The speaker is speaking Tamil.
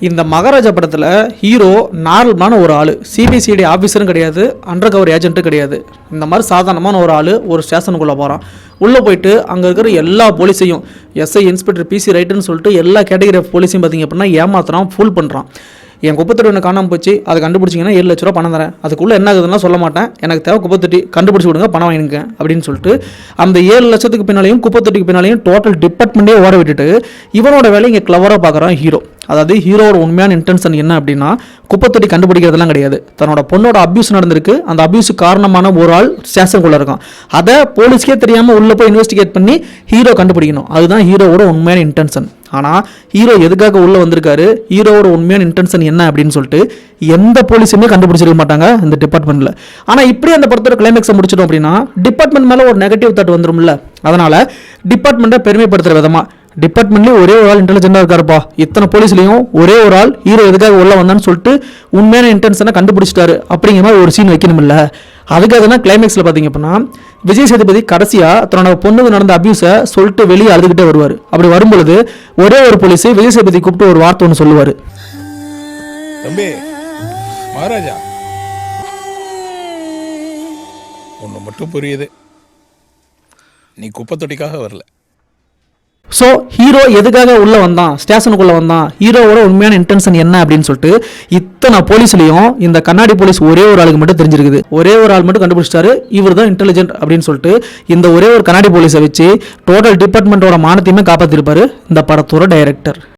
இந்த மகாராஜா படத்தில் ஹீரோ நார்மலான ஒரு ஆள், சிபிசிஐடி ஆஃபீஸரும் கிடையாது, அண்டர் கவர் ஏஜென்ட்டும் கிடையாது. இந்த மாதிரி சாதாரணமான ஒரு ஆள் ஒரு ஸ்டேஷனுக்குள்ளே போகிறான். உள்ளே போயிட்டு அங்கே இருக்கிற எல்லா போலீஸையும், எஸ்ஐ, இன்ஸ்பெக்டர், பிசி ரைட்டுன்னு சொல்லிட்டு எல்லா கேட்டகரி ஆஃப் போலீஸையும் பார்த்திங்க அப்படின்னா ஏமாத்துறான், ஃபுல் பண்ணுறான். என் குப்பத்தொட்டி ஒன்று காணாமல் போச்சு, அதை கண்டுபிடிச்சிங்கன்னா 7 லட்ச ரூபா பணம் தரேன், அதுக்குள்ளே என்ன ஆகுதுன்னா சொல்ல மாட்டேன், எனக்கு தேவை குப்பத்தொட்டி, கண்டுபிடிச்சி விடுங்க, பணம் வாங்கினுங்க அப்படின்னு சொல்லிட்டு அந்த 7 லட்சத்துக்கு பின்னாலையும் குப்பத்தொட்டிக்கு பின்னாலையும் டோட்டல் டிபார்ட்மெண்ட்டே ஓட விட்டுட்டு இவனோட வேலை இங்கே கிளவராக பார்க்குறான் ஹீரோ. அதாவது ஹீரோவோட உண்மையான இன்டென்ஷன் என்ன அப்படின்னா குப்பத்தொட்டி கண்டுபிடிக்கிறதுலாம் கிடையாது. தன்னோட பொண்ணோட அபியூஸ் நடந்திருக்கு, அந்த அபியூஸுக்கு காரணமான ஒரு ஆள் ஸ்டேஷனுக்குள்ளே இருக்கான், அதை போலீஸ்க்கே தெரியாமல் உள்ளே போய் இன்வெஸ்டிகேட் பண்ணி ஹீரோ கண்டுபிடிக்கணும். அதுதான் ஹீரோவோட உண்மையான இன்டென்ஷன். ஆனால் ஹீரோ எதுக்காக உள்ளே வந்திருக்காரு, ஹீரோவோட உண்மையான இன்டென்ஷன் என்ன அப்படின்னு சொல்லிட்டு எந்த போலீஸுமே கண்டுபிடிச்சிருக்க மாட்டாங்க இந்த டிபார்ட்மெண்ட்டில். ஆனால் இப்படி அந்த படத்தோட கிளைமேக்ஸை முடிச்சிட்டோம் அப்படின்னா டிபார்ட்மெண்ட் மேலே ஒரு நெகட்டிவ் தாட் வந்துரும்ல. அதனால் டிபார்ட்மெண்ட்டை பெருமைப்படுத்துகிற விதமாக டிபார்ட்மெண்ட்லேயும் ஒரே ஒரு ஆள் இன்டெலிஜென்ட்டாக இருக்காருப்பா, இத்தனை போலீஸ்லையும் ஒரே ஒரு ஆள் ஹீரோ எதுக்காக உள்ள வந்தான்னு சொல்லிட்டு உண்மையான இன்டென்ஷனை கண்டுபிடிச்சிட்டாரு அப்படிங்கிற மாதிரி ஒரு சீன் வைக்கணும்ல. அதுக்காக தான் கிளைமேக்ஸில் பார்த்தீங்க அப்படின்னா விஜய் சேதுபதி கடைசியாக தன்னோட பொண்ணுக்கு நடந்த அபியூஸை சொல்லிட்டு வெளியே அழுதுகிட்டே வருவார். அப்படி வரும்பொழுது ஒரே ஒரு போலீஸ் விஜய் சேதுபதி கூப்பிட்டு ஒரு வார்த்தை ஒன்று சொல்லுவார். தம்பி மகாராஜா, ஒன்று மட்டும் புரியுது, நீ குப்பை தொட்டிக்காக வரல. ஸோ ஹீரோ எதுக்காக உள்ளே வந்தான், ஸ்டேஷனுக்குள்ளே வந்தான், ஹீரோவோட உண்மையான இன்டென்ஷன் என்ன அப்படின்னு சொல்லிட்டு இத்தனை போலீஸ்லையும் இந்த கண்ணாடி போலீஸ் ஒரே ஒரு ஆளுக்கு மட்டும் தெரிஞ்சிருக்குது. ஒரே ஒரு ஆள் மட்டும் கண்டுபிடிச்சிட்டாரு, இவர் தான் இன்டெலிஜென்ட் அப்படின்னு சொல்லிட்டு இந்த ஒரே ஒரு கண்ணாடி போலீஸை வச்சு டோட்டல் டிபார்ட்மெண்ட்டோட மானத்தையுமே காப்பாற்றிருப்பாரு இந்த படத்தோட டைரக்டர்.